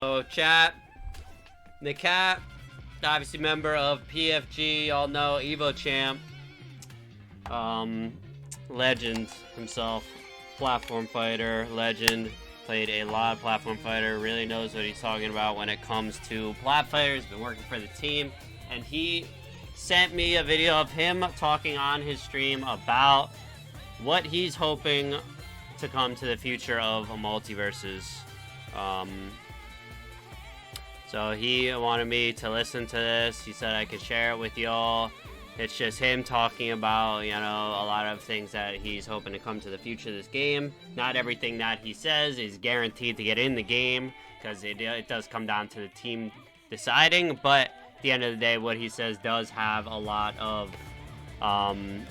So chat, the cat, obviously member of PFG, y'all know Evo champ, legend himself, platform fighter, legend, played a lot of platform fighter, really knows what he's talking about when it comes to plat fighters, been working for the team, and he sent me a video of him talking on his stream about what he's hoping to come to the future of a MultiVersus. So he wanted me to listen to this. He said I could share it with y'all. It's just him talking about, you know, a lot of things that he's hoping to come to the future of this game. Not everything that he says is guaranteed to get in the game, because it does come down to the team deciding. But at the end of the day, what he says does have a lot of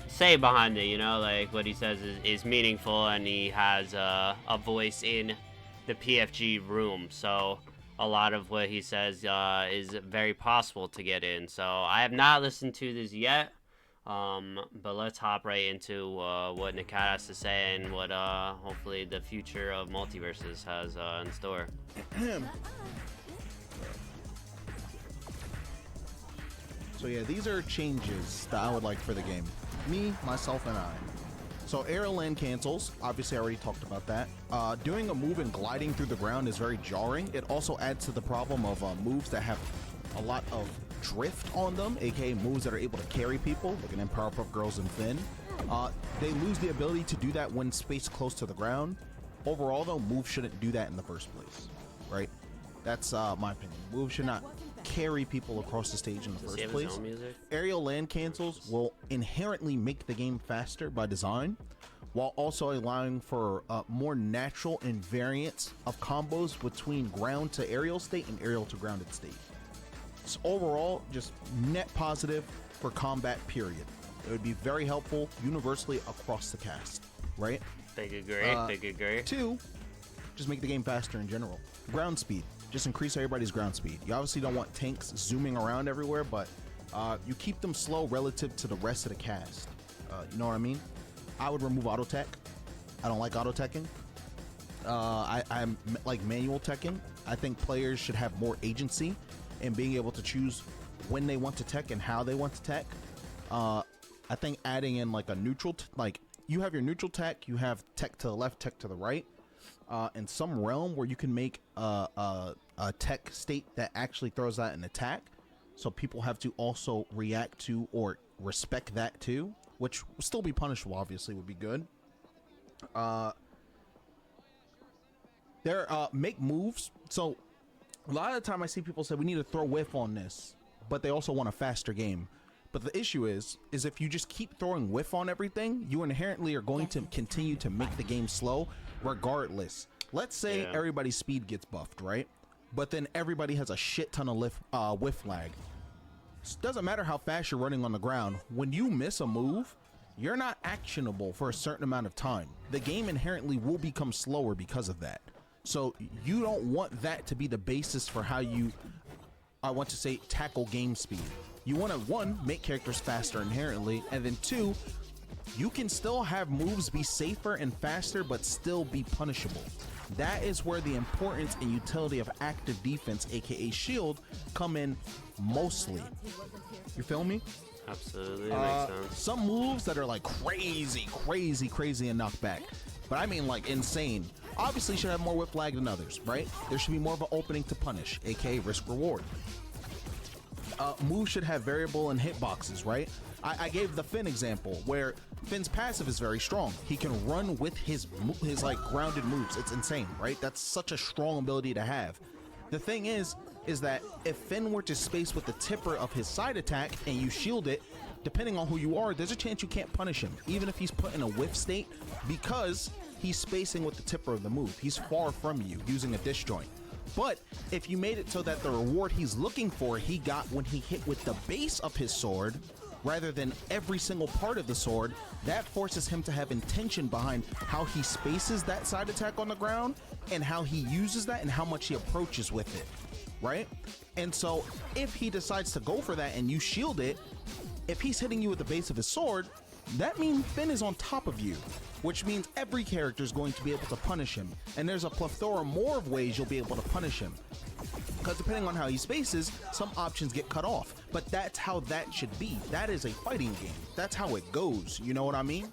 say behind it, you know, like what he says is meaningful, and he has a voice in the PFG room. So a lot of what he says is very possible to get in. So I have not listened to this yet, but let's hop right into what Nakat has to say and what hopefully the future of MultiVersus has in store. So yeah, these are changes that I would like for the game. Me, myself, and I. So aerial land cancels, obviously I already talked about that. Doing a move and gliding through the ground is very jarring. It also adds to the problem of moves that have a lot of drift on them, aka moves that are able to carry people, like an Powerpuff Girls and Finn. They lose the ability to do that when spaced close to the ground. Overall though, moves shouldn't do that in the first place, right? That's my opinion. Moves should not carry people across the stage in the first place. Aerial land cancels will inherently make the game faster by design, while also allowing for more natural invariance of combos between ground to aerial state and aerial to grounded state. So overall, just net positive for combat, period. It would be very helpful universally across the cast, right? Big agree. Two, just make the game faster in general. Ground speed. Just increase everybody's ground speed. You obviously don't want tanks zooming around everywhere, but you keep them slow relative to the rest of the cast. You know what I mean? I would remove auto tech. I don't like auto teching. I'm like manual teching. I think players should have more agency in being able to choose when they want to tech and how they want to tech. I think adding in like a neutral, like you have your neutral tech, you have tech to the left, tech to the right. In some realm where you can make a tech state that actually throws out an attack, so people have to also react to or respect that too, which will still be punishable, obviously, would be good. Make moves. So a lot of the time I see people say we need to throw whiff on this, but they also want a faster game. But the issue is if you just keep throwing whiff on everything, you inherently are going to continue to make the game slow regardless. Let's say everybody's speed gets buffed, right? But then everybody has a shit ton of whiff lag. Doesn't matter how fast you're running on the ground. When you miss a move, you're not actionable for a certain amount of time. The game inherently will become slower because of that. So you don't want that to be the basis for how you, I want to say, tackle game speed. You want to, one, make characters faster inherently, and then two, you can still have moves be safer and faster but still be punishable. That is where the importance and utility of active defense, aka shield, come in mostly. You feel me? Absolutely, makes sense. Some moves that are like crazy and knockback, but I mean like insane, obviously should have more whip lag than others, right? There should be more of an opening to punish, aka risk reward. Moves should have variable and hitboxes, right? I gave the Finn example where Finn's passive is very strong. He can run with his like grounded moves. It's insane, right? That's such a strong ability to have. The thing is that if Finn were to space with the tipper of his side attack and you shield it, depending on who you are, there's a chance you can't punish him, even if he's put in a whiff state, because he's spacing with the tipper of the move. He's far from you using a disjoint. But if you made it so that the reward he's looking for he got when he hit with the base of his sword rather than every single part of the sword, that forces him to have intention behind how he spaces that side attack on the ground and how he uses that and how much he approaches with it, right? And so if he decides to go for that and you shield it, if he's hitting you with the base of his sword, that means Finn is on top of you, which means every character is going to be able to punish him, and there's a plethora more of ways you'll be able to punish him. Because depending on how he spaces, some options get cut off. But that's how that should be. That is a fighting game. That's how it goes. You know what I mean?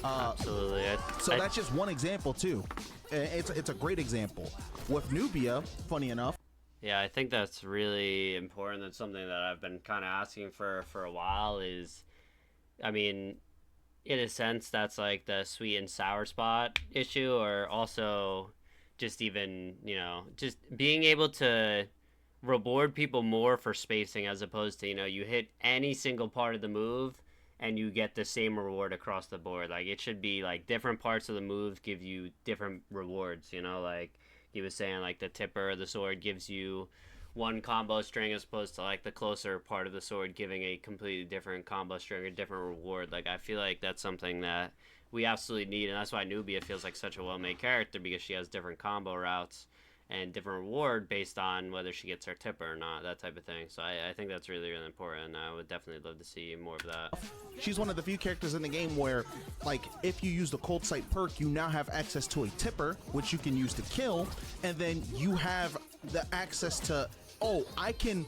Absolutely. So that's just one example too. It's a great example. With Nubia, funny enough. Yeah, I think that's really important. That's something that I've been kind of asking for a while is, I mean, in a sense, that's like the sweet and sour spot issue, or also just even, you know, just being able to reward people more for spacing as opposed to, you know, you hit any single part of the move and you get the same reward across the board. Like, it should be like different parts of the move give you different rewards, you know, like he was saying, like the tipper of the sword gives you one combo string as opposed to like the closer part of the sword giving a completely different combo string or different reward. Like, I feel like that's something that we absolutely need, and that's why Nubia feels like such a well-made character, because she has different combo routes and different reward based on whether she gets her tipper or not, that type of thing. So I think that's really, really important, and I would definitely love to see more of that. She's one of the few characters in the game where, like, if you use the Cold Sight perk, you now have access to a tipper, which you can use to kill, and then you have the access to, oh, I can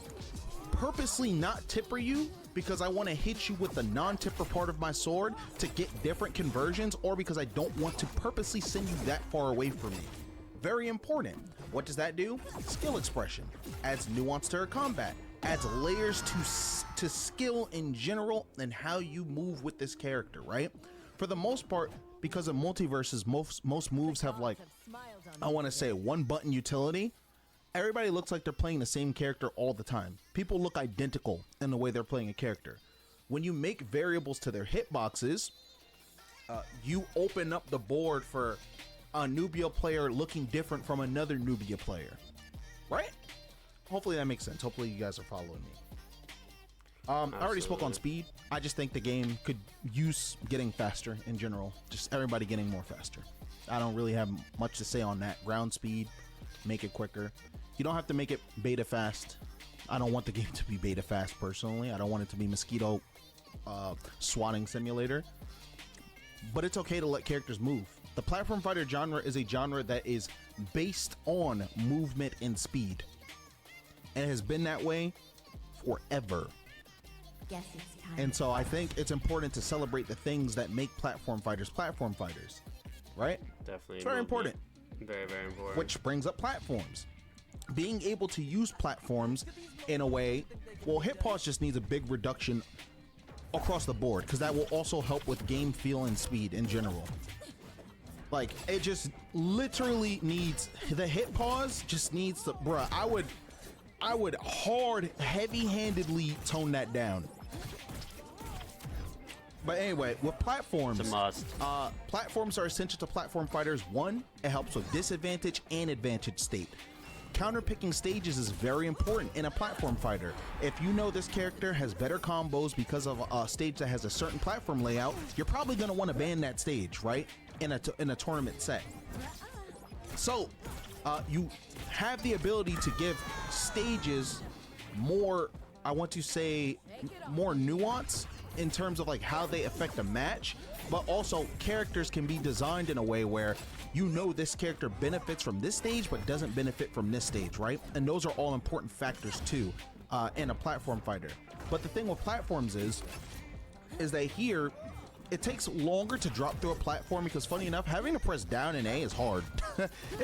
purposely not tipper you because I want to hit you with the non-tipper part of my sword to get different conversions, or because I don't want to purposely send you that far away from me. Very important. What does that do? Skill expression. Adds nuance to her combat. Adds layers to skill in general and how you move with this character, right? For the most part, because of MultiVersus, most moves have, like, I want to say, one button utility. Everybody looks like they're playing the same character all the time. People look identical in the way they're playing a character. When you make variables to their hitboxes, you open up the board for a Nubia player looking different from another Nubia player, right? Hopefully that makes sense. Hopefully you guys are following me. I already spoke on speed. I just think the game could use getting faster in general. Just everybody getting more faster. I don't really have much to say on that. Ground speed, make it quicker. You don't have to make it beta fast. I don't want the game to be beta fast personally. I don't want it to be mosquito swatting simulator. But it's okay to let characters move. The platform fighter genre is a genre that is based on movement and speed, and it has been that way forever. Guess it's time. And so I think it's important to celebrate the things that make platform fighters, right? Definitely. It's very important. Very, very important. Which brings up platforms. Being able to use platforms in a way, well, hit pause just needs a big reduction across the board, because that will also help with game feel and speed in general. Like, it just literally needs, the hit pause just needs to, bruh, I would heavy-handedly tone that down. But anyway, with platforms, it's a must. Platforms are essential to platform fighters. One, it helps with disadvantage and advantage state. Counterpicking stages is very important in a platform fighter. If you know this character has better combos because of a stage that has a certain platform layout, you're probably going to want to ban that stage, right? In a tournament set. So you have the ability to give stages more, I want to say, more nuance in terms of like how they affect a match, but also characters can be designed in a way where you know this character benefits from this stage but doesn't benefit from this stage, right? And those are all important factors too in a platform fighter. But the thing with platforms is that here it takes longer to drop through a platform, because funny enough, having to press down and A is hard.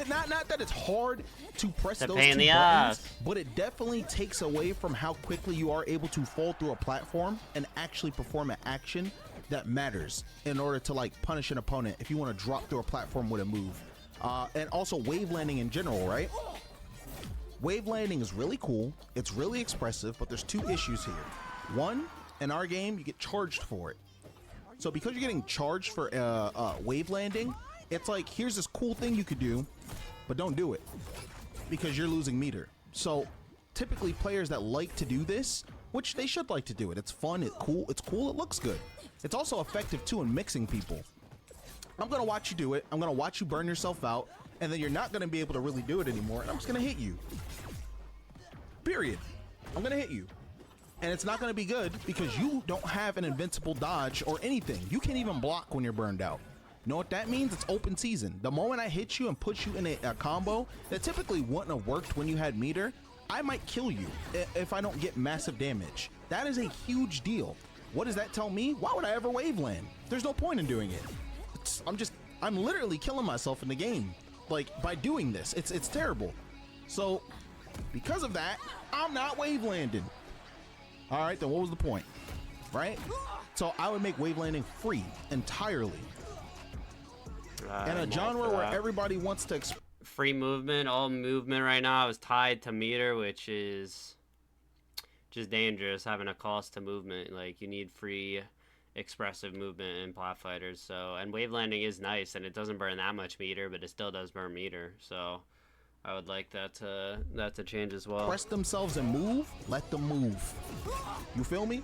Not that it's hard to press those two buttons, but it definitely takes away from how quickly you are able to fall through a platform and actually perform an action that matters in order to like punish an opponent if you want to drop through a platform with a move. And also wave landing in general, right? Wave landing is really cool, it's really expressive, but there's two issues here. One, in our game, you get charged for it. So because you're getting charged for wave landing, it's like, here's this cool thing you could do, but don't do it because you're losing meter. So typically players that like to do this, which they should like to do it, it's fun, it's cool, it looks good. It's also effective too in mixing people. I'm gonna watch you do it, I'm gonna watch you burn yourself out, and then you're not gonna be able to really do it anymore, and I'm just gonna hit you. Period. I'm gonna hit you. And it's not going to be good because you don't have an invincible dodge or anything. You can't even block when you're burned out. You know what that means? It's open season. The moment I hit you and put you in a combo that typically wouldn't have worked when you had meter, I might kill you if I don't get massive damage. That is a huge deal. What does that tell me? Why would I ever wave land? There's no point in doing it. I'm literally killing myself in the game, like, by doing this. It's terrible. So because of that, I'm not wave landing. All right, then what was the point, right? So I would make wave landing free entirely. In a genre where everybody wants to free movement, all movement right now is tied to meter, which is just dangerous, having a cost to movement. Like, you need free expressive movement in plat fighters. So, and wave landing is nice, and it doesn't burn that much meter, but it still does burn meter. So I would like that to change as well. Press themselves and move, let them move. You feel me?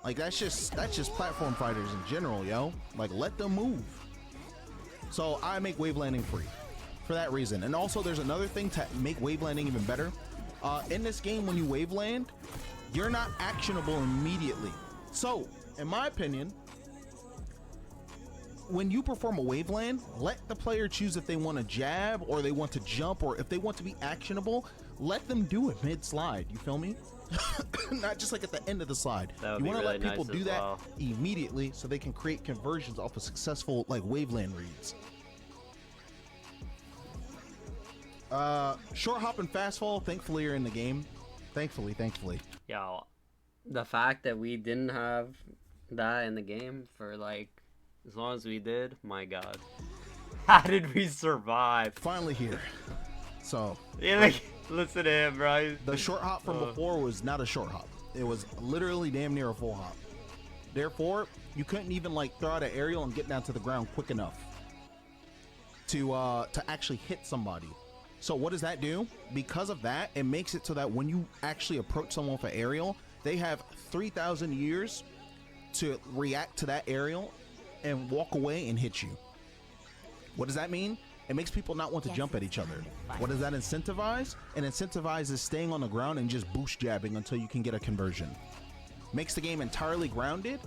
Like, that's just platform fighters in general, yo. Like, let them move. So I make wave landing free for that reason. And also there's another thing to make wave landing even better. In this game, when you wave land, you're not actionable immediately. So in my opinion, when you perform a wave land, let the player choose if they want to jab or they want to jump, or if they want to be actionable, let them do it mid-slide. You feel me? Not just like at the end of the slide. You want to really let people nice do that immediately so they can create conversions off of successful like waveland reads. Short hop and fast fall thankfully are in the game. Thankfully. Yo, the fact that we didn't have that in the game for like as long as we did, my god. How did we survive? Finally here. So yeah, like, listen to him, bro. The short hop from before was not a short hop. It was literally damn near a full hop. Therefore, you couldn't even like throw out an aerial and get down to the ground quick enough to actually hit somebody. So what does that do? Because of that, it makes it so that when you actually approach someone with an aerial, they have 3,000 years to react to that aerial and walk away and hit you. What does that mean? It makes people not want to jump at each other. What does that incentivize? It incentivizes staying on the ground and just boost jabbing until you can get a conversion. Makes the game entirely grounded,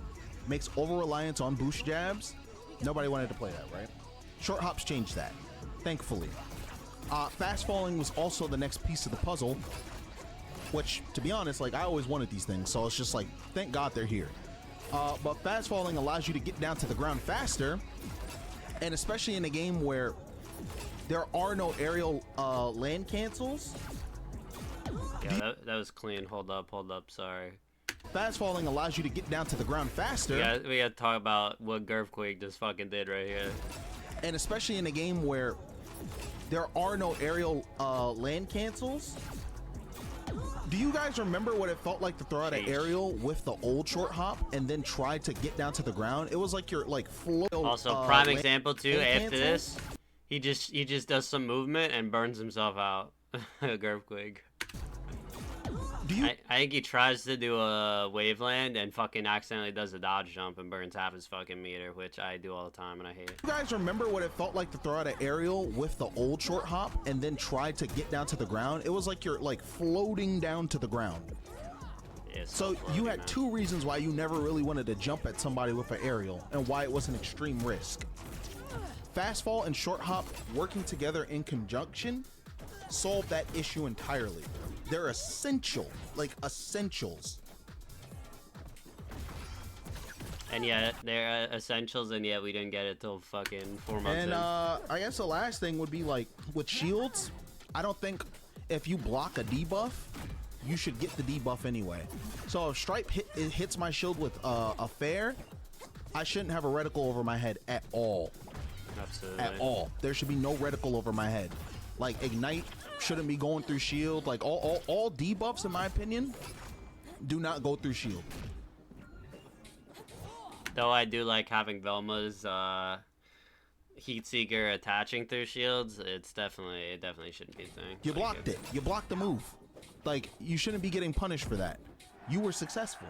makes over-reliance on boost jabs. Nobody wanted to play that, right? Short hops changed that, thankfully. Fast falling was also the next piece of the puzzle, which, to be honest, like, I always wanted these things, so it's just like, thank God they're here. But fast falling allows you to get down to the ground faster, and especially in a game where there are no aerial land cancels. Yeah, that was clean. Hold up, sorry. Fast falling allows you to get down to the ground faster. Yeah, we gotta talk about what Gurfquake just fucking did right here. And especially in a game where there are no aerial land cancels. Do you guys remember what it felt like to throw out an aerial with the old short hop and then try to get down to the ground? It was like you're like float. Also, prime example too. After this, he just does some movement and burns himself out. Gurfquake. I think he tries to do a waveland and fucking accidentally does a dodge jump and burns half his fucking meter, which I do all the time and I hate. You guys remember what it felt like to throw out an aerial with the old short hop and then try to get down to the ground? It was like you're like floating down to the ground. So you had two reasons why you never really wanted to jump at somebody with an aerial and why it was an extreme risk. Fast fall and short hop working together in conjunction solve that issue entirely. They're essential, like essentials. And yet they're essentials, and yet we didn't get it till fucking 4 months and in. I guess the last thing would be like with shields. I don't think if you block a debuff, you should get the debuff anyway. So if Stripe hits my shield with a fair, I shouldn't have a reticle over my head at all. Absolutely. At all. There should be no reticle over my head. Like Ignite shouldn't be going through shield. Like all debuffs, in my opinion, do not go through shield. Though I do like having Velma's Heat Seeker attaching through shields. It definitely shouldn't be a thing. You blocked it. You blocked the move. Like, you shouldn't be getting punished for that. You were successful.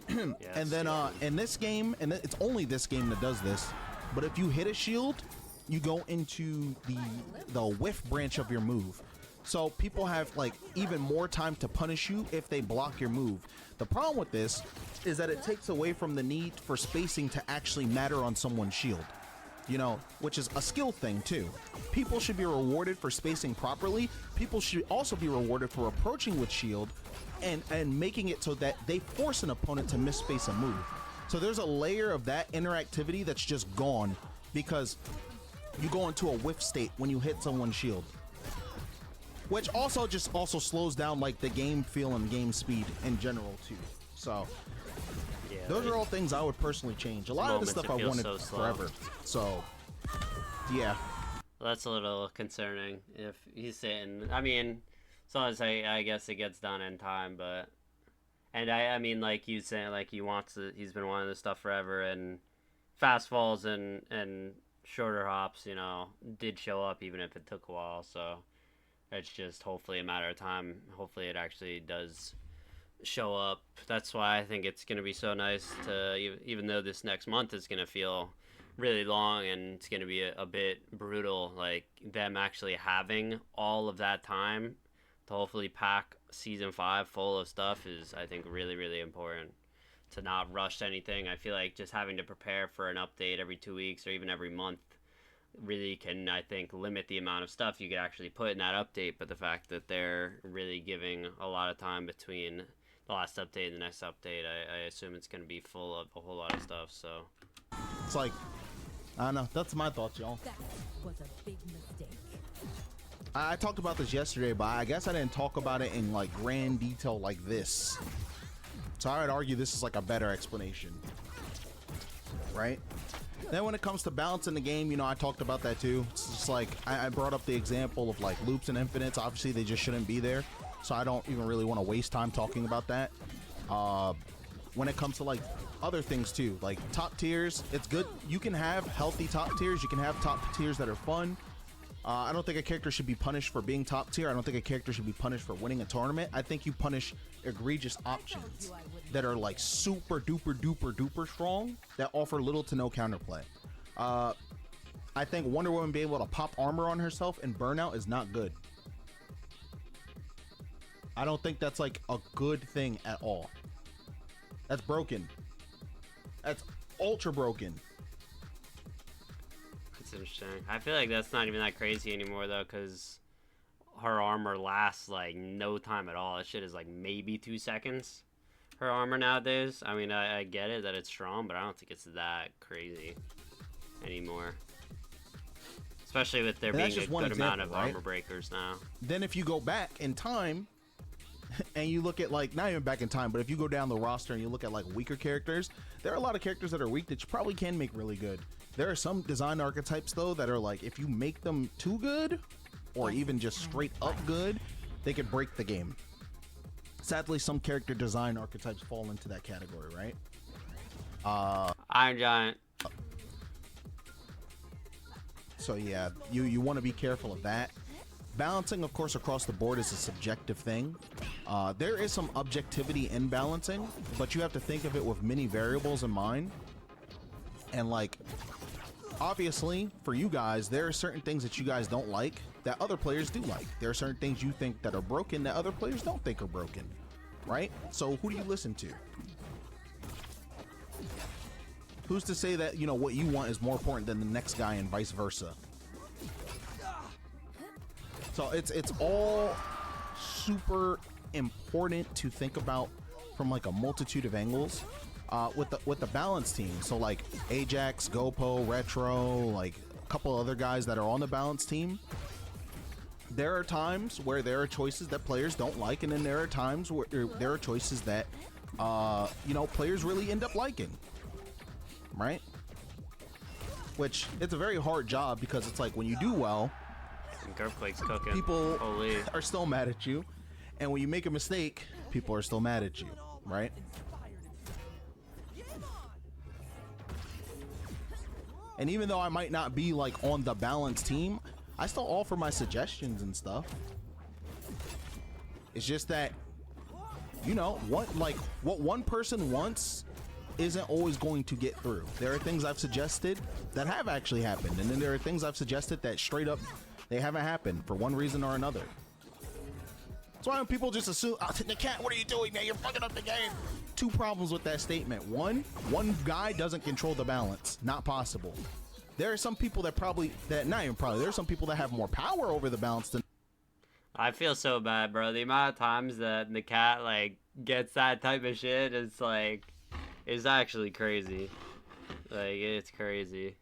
Yes, and then in this game, and it's only this game that does this, but if you hit a shield, you go into the whiff branch of your move. So people have like even more time to punish you if they block your move. The problem with this is that it takes away from the need for spacing to actually matter on someone's shield, you know, which is a skill thing too. People should be rewarded for spacing properly. People should also be rewarded for approaching with shield and making it so that they force an opponent to misspace a move. So there's a layer of that interactivity that's just gone because you go into a whiff state when you hit someone's shield, which also slows down like the game feel and game speed in general too. So Yeah, those are all things I would personally change. A lot of the stuff I wanted so slow. forever. So yeah. Well, that's a little concerning if he's sitting. I mean, as long as I guess it gets done in time, but and I mean, like you saying, like he's been wanting this stuff forever, and fast falls and shorter hops, you know, did show up even if it took a while. So it's just hopefully a matter of time. Hopefully it actually does show up. That's why I think it's going to be so nice to, even though this next month is going to feel really long and it's going to be a bit brutal, like them actually having all of that time to hopefully pack season 5 full of stuff is, I think, really, really important. To not rush anything. I feel like just having to prepare for an update every 2 weeks or even every month really can, I think, limit the amount of stuff you could actually put in that update. But the fact that they're really giving a lot of time between the last update and the next update, I assume it's going to be full of a whole lot of stuff. So It's like, I don't know. That's my thoughts, y'all. That was a big mistake. I talked about this yesterday, but I guess I didn't talk about it in like grand detail like this. So I would argue this is like a better explanation, right? Then when it comes to balancing the game, you know, I talked about that too. It's just like, I brought up the example of like loops and infinites. Obviously, they just shouldn't be there. So I don't even really want to waste time talking about that. When it comes to like other things too, like top tiers, it's good. You can have healthy top tiers. You can have top tiers that are fun. I don't think a character should be punished for being top tier. I don't think a character should be punished for winning a tournament. I think you punish egregious options that are like super duper duper duper strong that offer little to no counterplay. I think Wonder Woman being able to pop armor on herself and burnout is not good. I don't think that's like a good thing at all. That's broken. That's ultra broken. interesting. I feel like that's not even that crazy anymore though, because her armor lasts like no time at all. That shit is like maybe 2 seconds. Her armor nowadays. I mean, I get it that it's strong, but I don't think it's that crazy anymore. Especially with there being a good amount of armor breakers now. Then if you go back in time and you look at, like, not even back in time, but if you go down the roster and you look at like weaker characters, there are a lot of characters that are weak that you probably can make really good. There are some design archetypes though that are like, if you make them too good or even just straight up good, they could break the game. Sadly, some character design archetypes fall into that category, right? Iron Giant. So yeah, you want to be careful of that. Balancing, of course, across the board is a subjective thing. There is some objectivity in balancing, but you have to think of it with many variables in mind. And like, obviously, for you guys, there are certain things that you guys don't like that other players do like. There are certain things you think that are broken that other players don't think are broken, right? So who do you listen to? Who's to say that, you know, what you want is more important than the next guy and vice versa? So it's all super important to think about from like a multitude of angles with the balance team. So like Ajax, Gopo, Retro, like a couple other guys that are on the balance team. There are times where there are choices that players don't like, and then there are times where there are choices that you know, players really end up liking, right? Which it's a very hard job because it's like when you do well, Earthquake's cooking. people Holy. are still mad at you, and when you make a mistake, people are still mad at you, right? And even though I might not be like on the balance team, I still offer my suggestions and stuff. It's just that, you know, what one person wants isn't always going to get through. There are things I've suggested that have actually happened, and then there are things I've suggested that straight up they haven't happened for one reason or another. That's why when people just assume, oh, the cat, what are you doing, man? You're fucking up the game. Two problems with that statement. One guy doesn't control the balance. Not possible. There are some people that not even probably, there are some people that have more power over the balance than. I feel so bad, bro. The amount of times that the cat, like, gets that type of shit, it's like, it's actually crazy. Like, it's crazy.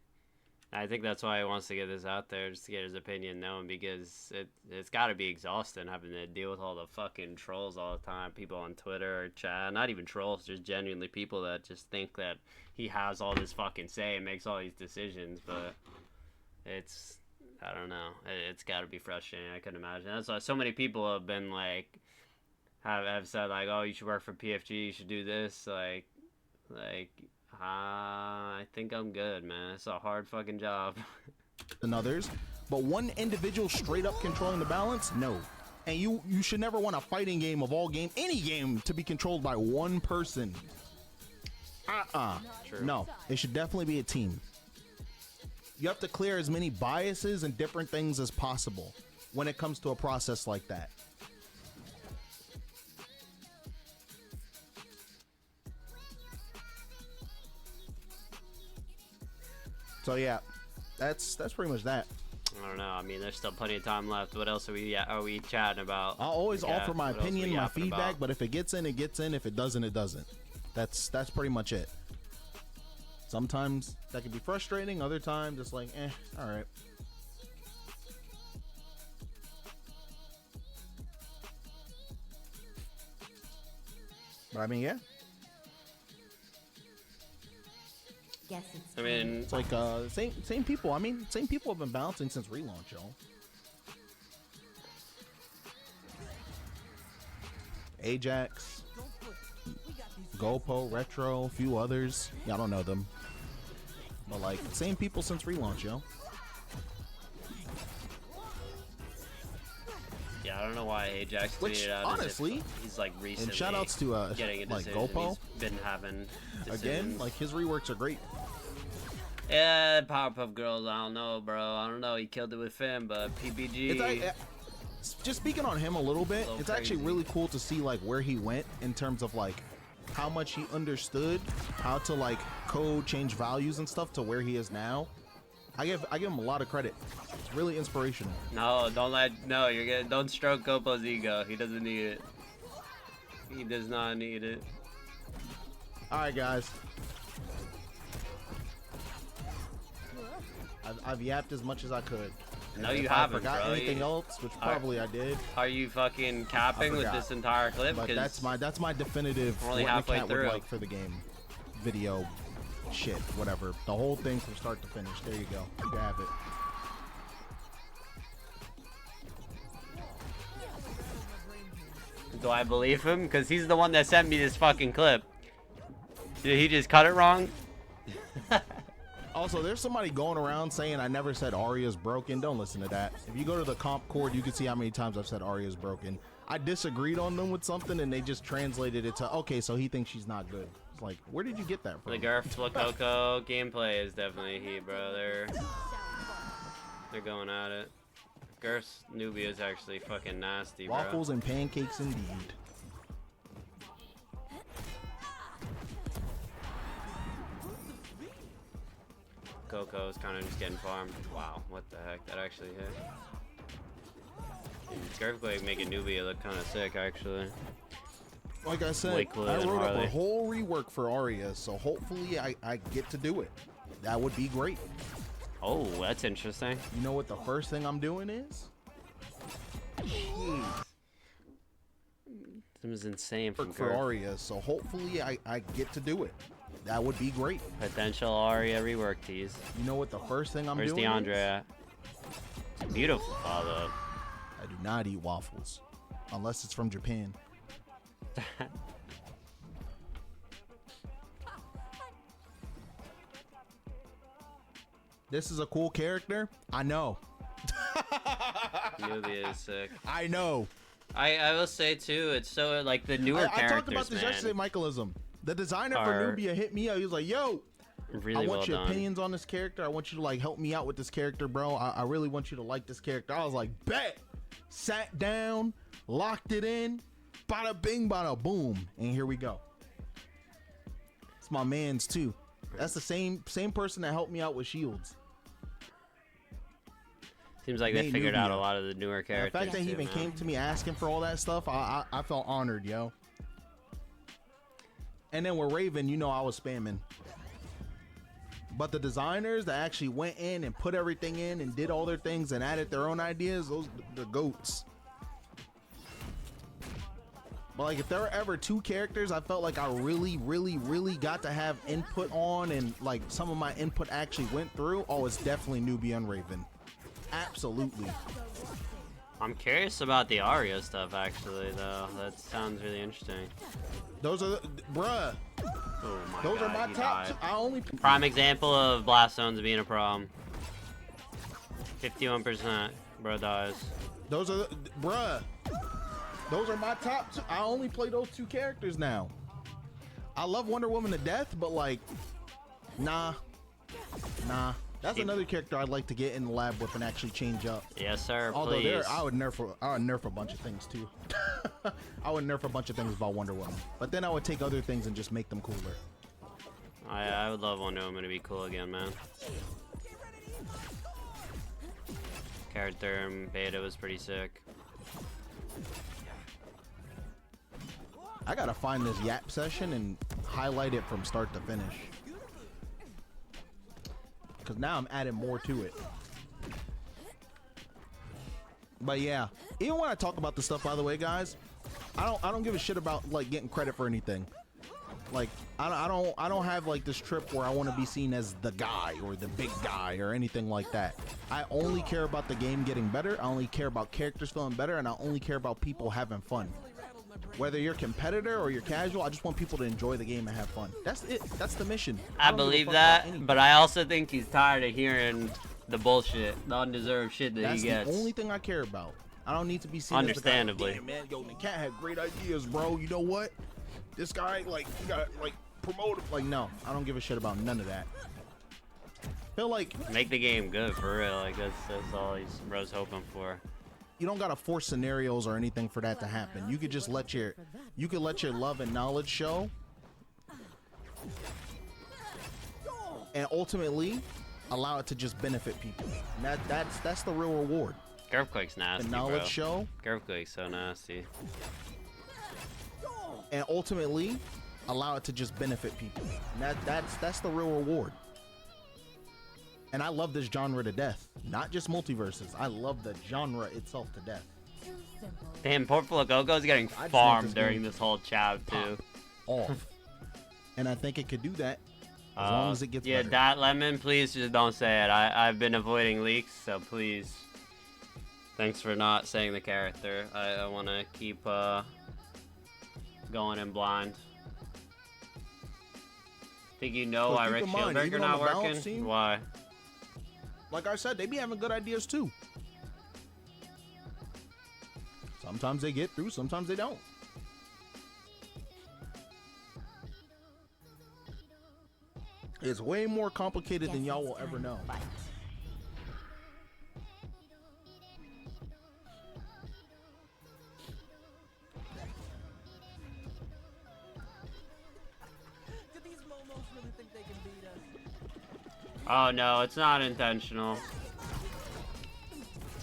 I think that's why he wants to get this out there, just to get his opinion known, because it's got to be exhausting having to deal with all the fucking trolls all the time, people on Twitter or chat, not even trolls, just genuinely people that just think that he has all this fucking say and makes all these decisions, but it's, I don't know, it's got to be frustrating. I couldn't imagine. That's why so many people have been like, have said like, oh, you should work for PFG, you should do this, like, I think I'm good, man. It's a hard fucking job. Than others, but one individual straight up controlling the balance, no. And you should never want a fighting game of any game to be controlled by one person. True. No, it should definitely be a team. You have to clear as many biases and different things as possible when it comes to a process like that. So yeah, that's pretty much that. I don't know. I mean, there's still plenty of time left. What else are we chatting about? I'll always offer my opinion, my feedback, about? but if it gets in, it gets in. If it doesn't, it doesn't. That's pretty much it. Sometimes that can be frustrating. Other times it's like, all right. But I mean, yeah. Guess it's I mean, It's like same people. I mean, same people have been bouncing since relaunch, y'all. Ajax, Gopo, Retro, a few others. Y'all don't know them, but like same people since relaunch, yo. yeah, I don't know why Ajax Which, tweeted out. honestly, he's like recently. And shout outs to getting a like decision. Gopo. He's been having decisions. Again, like his reworks are great. Yeah, Powerpuff Girls. I don't know, bro. I don't know. He killed it with Finn, but PBG. It's like, just speaking on him a little bit, it's actually really cool to see like where he went in terms of like how much he understood how to like code, change values and stuff to where he is now. I give him a lot of credit. It's really inspirational. No, don't stroke Gopo's ego. He doesn't need it. He does not need it. All right, guys. I've yapped as much as I could. No, And you if I haven't, forgot bro. anything else, which probably I did. Are you fucking capping with forgot. this entire clip? But 'Cause that's my definitive we're only what the halfway cat through. would like for the game. Video, shit, whatever. The whole thing from start to finish. There you go. You have it. Do I believe him? Because he's the one that sent me this fucking clip. Did he just cut it wrong? Also, there's somebody going around saying I never said Arya's broken. Don't listen to that. If you go to the comp cord, you can see how many times I've said Arya's broken. I disagreed on them with something, and they just translated it to, okay, so he thinks she's not good. It's like, where did you get that from? The Garf Flacoco gameplay is definitely heat, bro. They're going at it. Garf's Nubia is actually fucking nasty, bro. Waffles and pancakes indeed. Coco's kind of just getting farmed. Wow, what the heck? That actually hit. Garfquake making Nubia look kind of sick, actually. Like I said, Wakewood I and wrote up Harley. a whole rework for Arya, so hopefully I get to do it. That would be great. Oh, that's interesting. You know what the first thing I'm doing is? Jeez. This was insane from For Garf. Arya, so hopefully I get to do it. That would be great. Potential Arya rework tease. You know what the first thing I'm Where's doing DeAndre is? at? It's a beautiful follow-up. I do not eat waffles. Unless it's from Japan. This is a cool character? I know. Nubia is sick. I know. I will say too, it's so like the newer I characters, talked about this man, yesterday, Michaelism. The designer for are Nubia hit me up. He was like, yo, really I want well your done. opinions on this character. I want you to like help me out with this character, bro. I really want you to like this character. I was like, bet. Sat down, locked it in, bada bing, bada boom, and here we go. It's my man's too. That's the same person that helped me out with shields. Seems like they figured out a lot of the newer characters. The fact that he even came to me asking for all that stuff, I felt honored, yo. And then with Raven, you know I was spamming. But the designers that actually went in and put everything in and did all their things and added their own ideas, those the goats. But like if there were ever two characters I felt like I really got to have input on and like some of my input actually went through, oh, it's definitely Newbie and Raven. Absolutely. I'm curious about the Arya stuff actually though. That sounds really interesting. Those are the, bruh. Oh my Those God, are my he top died. two. I only Prime example of blast zones being a problem. 51%, bro dies. Those are the, bruh. Those are my top two. I only play those two characters now. I love Wonder Woman to death, but like, nah. That's another character I'd like to get in the lab with and actually change up. Yes, sir. Although please. I would nerf a bunch of things too. I would nerf a bunch of things about Wonder Woman, but then I would take other things and just make them cooler. I would love Wonder Woman to be cool again, man. Character in beta was pretty sick. I gotta find this Yap session and highlight it from start to finish. Because now I'm adding more to it. But yeah, even when I talk about this stuff, by the way, guys, I don't give a shit about like getting credit for anything. Like I don't have like this trip where I want to be seen as the guy or the big guy or anything like that. I only care about the game getting better. I only care about characters feeling better, and I only care about people having fun. Whether you're a competitor or you're casual, I just want people to enjoy the game and have fun. That's it. That's the mission. I don't give a believe fuck about that, anything. but I also think he's tired of hearing the bullshit, the undeserved shit that That's he gets. the only thing I care about. I don't need to be seen Understandably. as the guy, damn, man, yo, the cat had great ideas, bro. You know what? This guy, like, you got like promote him. Like, no, I don't give a shit about none of that. Feel like Make the game good for real. Like that's all he's bro's hoping for. you don't gotta force scenarios or anything for that to happen. You could just let your love and knowledge show, and ultimately allow it to just benefit people. And that's the real reward. Earthquake's nasty, The knowledge bro. show, Earthquake's so nasty. and ultimately allow it to just benefit people. And that's the real reward. And I love this genre to death. Not just multiverses. I love the genre itself to death. Damn, poor Flagogo's getting I just farmed want this during game this whole chat too. Off. And I think it could do that as long as it gets yeah, better. Dot Lemon, please just don't say it. I've been avoiding leaks, so please. Thanks for not saying the character. I want to keep going in blind. Think you know But why keep Rick in mind, Shieldbreaker even on not the balance working? team- Why? Like I said, they be having good ideas too. Sometimes they get through, sometimes they don't. It's way more complicated than y'all will ever know. Oh no, it's not intentional.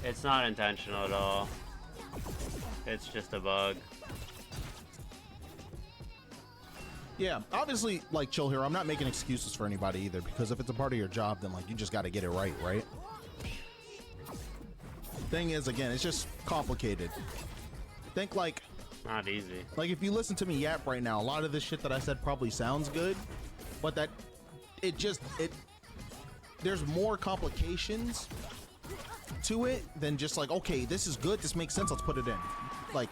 It's not intentional at all. It's just a bug. Yeah, obviously, like, chill here. I'm not making excuses for anybody either, because if it's a part of your job, then like you just got to get it right, right? Thing is, again, it's just complicated. Think like Not easy. if you listen to me yap right now, a lot of this shit that I said probably sounds good, but that there's more complications to it than just like, okay, this is good, this makes sense, let's put it in. Like,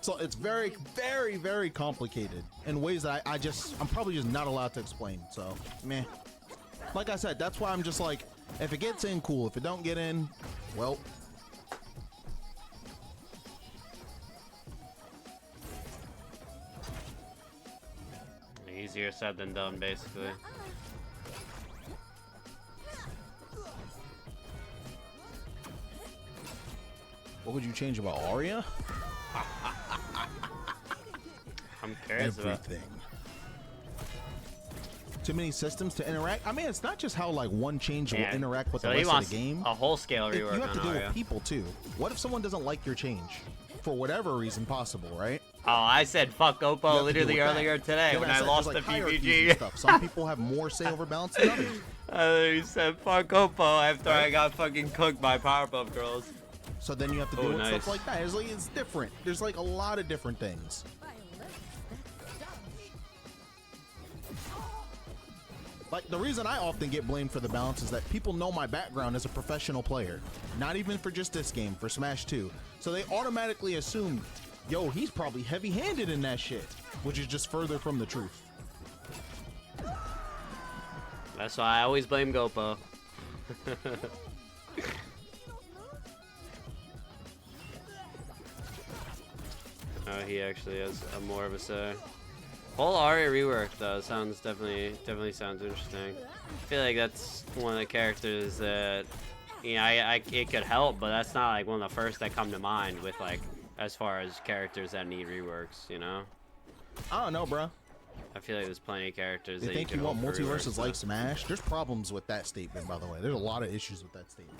so it's very, very, very complicated in ways that I'm probably just not allowed to explain. So, meh. Like I said, that's why I'm just like, if it gets in, cool. If it don't get in, well. Easier said than done, basically. What would you change about Arya? I'm curious about Everything. Too many systems to interact. I mean, it's not just how like one change will interact with so the he rest of wants the game. a whole scale rework. You have to on deal Arya. with people too. What if someone doesn't like your change? For whatever reason possible, right? Oh, I said fuck You have Oppo to literally deal with earlier that. today Yeah, when like I said, lost there's, the like, hierarchies and PPG. stuff. Some people have more say over balance than others. You said fuck Oppo after I got fucking cooked by Powerpuff Girls. So then you have to deal with nice. stuff like that. It's different. There's like a lot of different things. Like, the reason I often get blamed for the balance is that people know my background as a professional player. Not even for just this game, for Smash 2. So they automatically assume, yo, he's probably heavy-handed in that shit. Which is just further from the truth. That's why I always blame Gopo. Oh, he actually has more of a say. Whole Arya rework though sounds definitely sounds interesting. I feel like that's one of the characters that it could help, but that's not like one of the first that come to mind with like as far as characters that need reworks, you know? I don't know, bro. I feel like there's plenty of characters You that think you you can want hope for MultiVersus reworks, like so. Smash? There's problems with that statement, by the way. There's a lot of issues with that statement.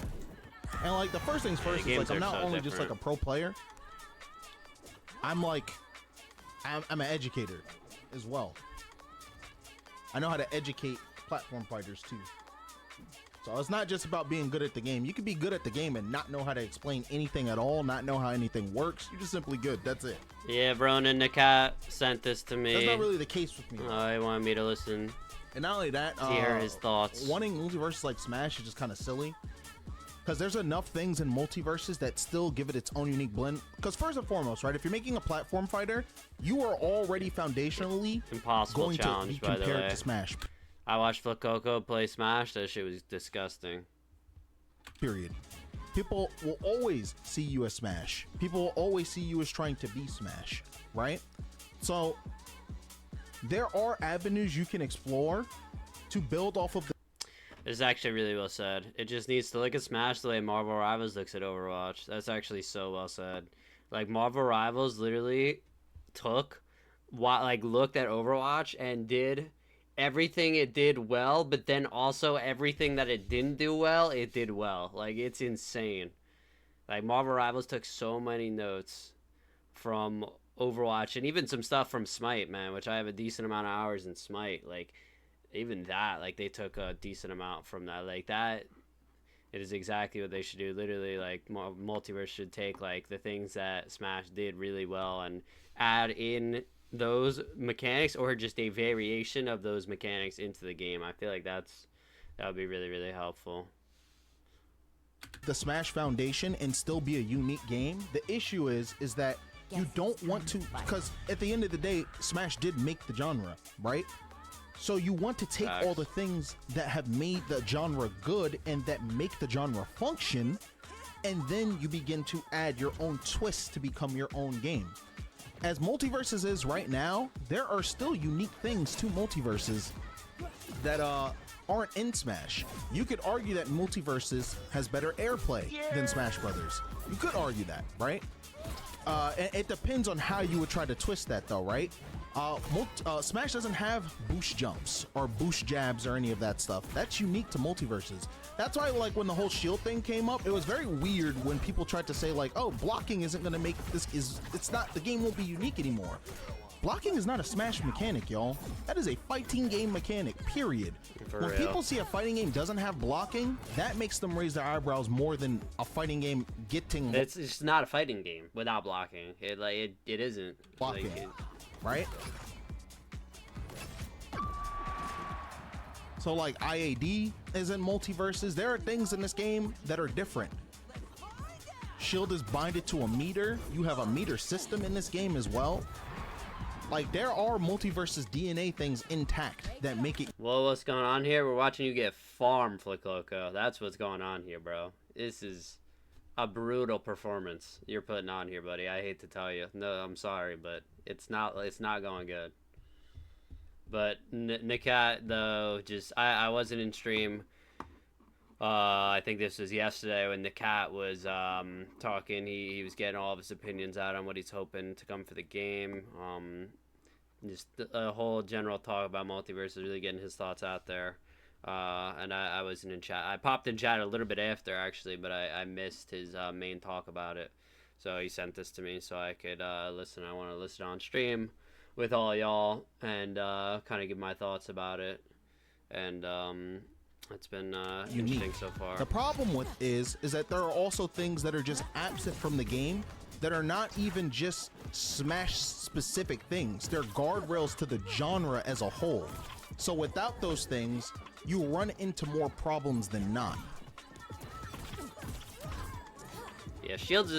And like, the first things first is games like, I'm are not so only just like a different. pro player. I'm an educator as well. I know how to educate platform fighters too. So it's not just about being good at the game. You can be good at the game and not know how to explain anything at all, not know how anything works. You're just simply good. That's it. Yeah, Bronin the cat sent this to me. That's not really the case with me. He wanted me to listen. And not only that, To hear his thoughts. Wanting MultiVersus like Smash is just kind of silly. Because there's enough things in MultiVersus that still give it its own unique blend. Because first and foremost, right, if you're making a platform fighter, you are already foundationally Impossible going to challenge, be by the compared way. to Smash. I watched Flakoko play Smash. That shit was disgusting. Period. People will always see you as Smash. People will always see you as trying to be Smash, right? So there are avenues you can explore to build off of the It's actually really well said. It just needs to look at Smash the way Marvel Rivals looks at Overwatch. That's actually so well said. Like, Marvel Rivals literally looked at Overwatch and did everything it did well, but then also everything that it didn't do well, it did well. Like, it's insane. Like, Marvel Rivals took so many notes from Overwatch and even some stuff from Smite, man, which I have a decent amount of hours in Smite. Like, even that, like, they took a decent amount from that. Like, that, it is exactly what they should do. Literally, like, Multiverse should take, like, the things that Smash did really well and add in those mechanics or just a variation of those mechanics into the game. I feel like that would be really, really helpful. the Smash Foundation and still be a unique game. The issue is that you don't want to, because at the end of the day, Smash did make the genre, right? So you want to take all the things that have made the genre good and that make the genre function, and then you begin to add your own twist to become your own game. As MultiVersus is right now, there are still unique things to MultiVersus that aren't in Smash. You could argue that MultiVersus has better airplay than Smash Brothers. You could argue that, right? And it depends on how you would try to twist that, though, right? Smash doesn't have boost jumps or boost jabs or any of that stuff. That's unique to MultiVersus. That's why, like, when the whole shield thing came up, it was very weird when people tried to say, like, oh, blocking isn't gonna make this, it's not, the game won't be unique anymore. Blocking is not a Smash mechanic, y'all. That is a fighting game mechanic, period. When people see a fighting game doesn't have blocking, that makes them raise their eyebrows more than a fighting game getting... It's just not a fighting game without blocking. It isn't. Blocking, right? So, like, IAD is in MultiVersus. There are things in this game that are different. Shield is binded to a meter. You have a meter system in this game as well. Like, there are MultiVersus DNA things intact that make it... Well, what's going on here? We're watching you get farmed, Flickloco. That's what's going on here, bro. This is a brutal performance you're putting on here, buddy. I hate to tell you. No, I'm sorry, but it's not going good. But Nikat, though, just... I wasn't in stream I think this was yesterday when the cat was talking. He was getting all of his opinions out on what he's hoping to come for the game. Just a whole general talk about MultiVersus, really getting his thoughts out there. And I wasn't in chat. I popped in chat a little bit after, actually, but I missed his main talk about it. So he sent this to me so I could listen. I want to listen on stream with all y'all and kind of give my thoughts about it. And it's been interesting so far. The problem with is that there are also things that are just absent from the game that are not even just Smash specific things. They're guardrails to the genre as a whole. So without those things, you run into more problems than not. Yeah, shields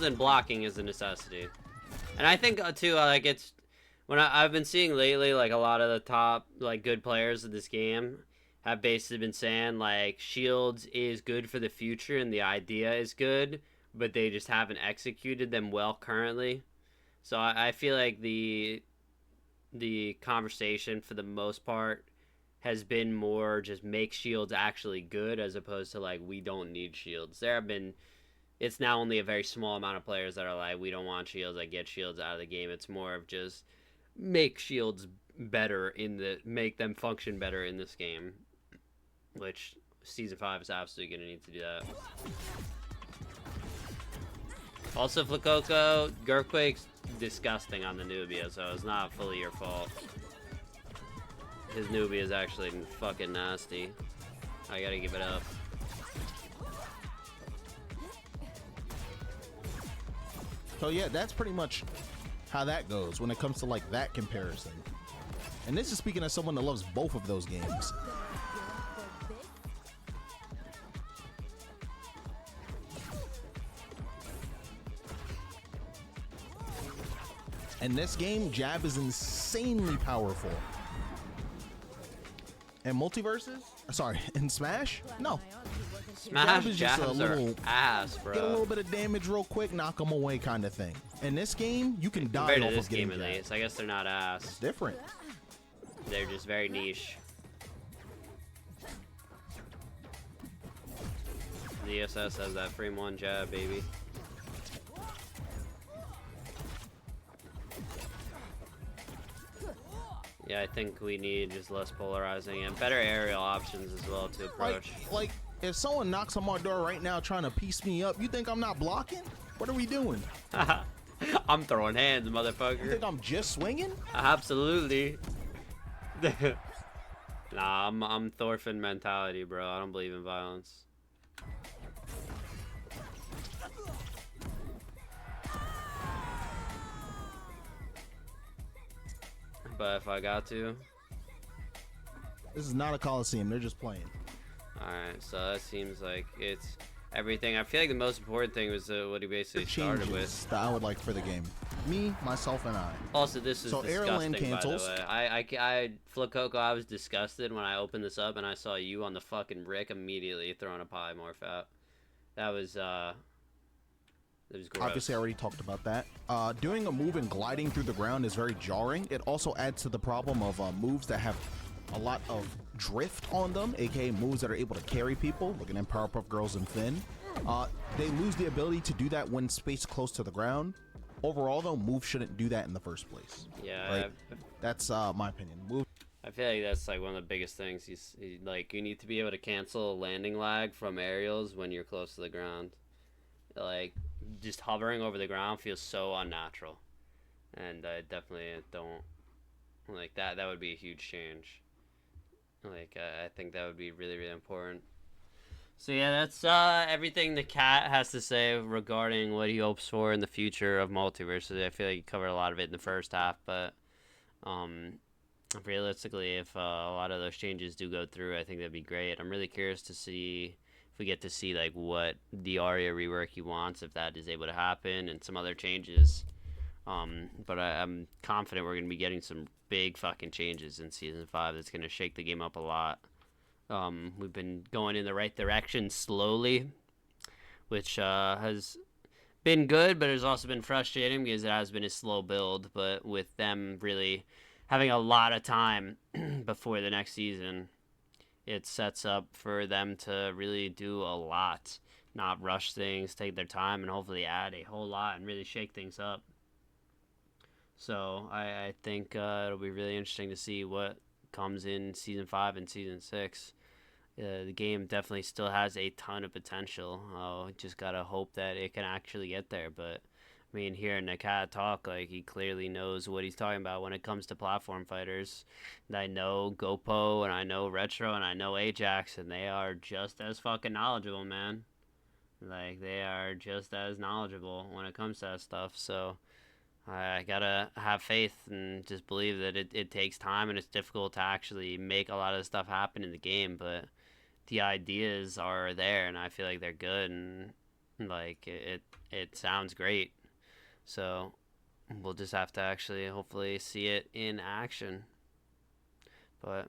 and blocking is a necessity. And I think too, like it's when I've been seeing lately, like a lot of the top like good players of this game have basically been saying like shields is good for the future and the idea is good, but they just haven't executed them well currently. So I feel like the conversation for the most part has been more just make shields actually good as opposed to like we don't need shields. It's now only a very small amount of players that are like we don't want shields, like get shields out of the game. It's more of just make shields better make them function better in this game, which Season 5 is absolutely going to need to do that. Also, Flakoko, Gurkwake's disgusting on the Nubia, so it's not fully your fault. His Nubia is actually fucking nasty. I gotta give it up. So yeah, that's pretty much how that goes when it comes to like that comparison. And this is speaking as someone that loves both of those games. In this game, jab is insanely powerful. And MultiVersus? Sorry, in Smash? No. Smash is just a little ass, bro. Get a little bit of damage real quick, knock them away kind of thing. In this game, you can die Compared to off this of getting game at least, I guess they're not ass. It's different. They're just very niche. The ESS has that frame 1 jab, baby. Yeah, I think we need just less polarizing and better aerial options as well to approach. Like if someone knocks on my door right now trying to piece me up, you think I'm not blocking? What are we doing? I'm throwing hands, motherfucker. You think I'm just swinging? Absolutely. Nah, I'm Thorfinn mentality, bro. I don't believe in violence. But if I got to. This is not a Coliseum. They're just playing. Alright, so that seems like it's everything. I feel like the most important thing was what he basically started with. That I would like for the game. Me, myself, and I. Also, this is so disgusting, cancels. by the way. I Flakoko, I was disgusted when I opened this up and I saw you on the fucking brick immediately throwing a polymorph out. That was gross. Obviously, I already talked about that. Doing a move and gliding through the ground is very jarring. It also adds to the problem of moves that have a lot of drift on them, aka moves that are able to carry people, looking at Powerpuff Girls and Finn. They lose the ability to do that when spaced close to the ground. Overall, though, moves shouldn't do that in the first place. Yeah, right? That's my opinion. I feel like that's like one of the biggest things. Like you need to be able to cancel landing lag from aerials when you're close to the ground. Like just hovering over the ground feels so unnatural, and I definitely don't like that. That would be a huge change. Like I think that would be really, really important. So yeah, that's everything the cat has to say regarding what he hopes for in the future of MultiVersus. I feel like he covered a lot of it in the first half, but realistically, if a lot of those changes do go through, I think that'd be great. I'm really curious to see if we get to see like what the Arya rework he wants, if that is able to happen, and some other changes. But I'm confident we're gonna be getting some big fucking changes in Season 5 that's gonna shake the game up a lot. We've been going in the right direction slowly, which has been good, but has also been frustrating because it has been a slow build. But with them really having a lot of time before the next season, it sets up for them to really do a lot, not rush things, take their time, and hopefully add a whole lot and really shake things up. So I think it'll be really interesting to see what comes in season 5 and season 6. The game definitely still has a ton of potential. Just gotta hope that it can actually get there. But I mean, hearing Nakat talk, like, he clearly knows what he's talking about when it comes to platform fighters. And I know Gopo, and I know Retro, and I know Ajax, and they are just as fucking knowledgeable, man. Like, they are just as knowledgeable when it comes to that stuff. So I gotta have faith and just believe that it takes time and it's difficult to actually make a lot of the stuff happen in the game, but the ideas are there and I feel like they're good, and like it sounds great. So we'll just have to actually hopefully see it in action. But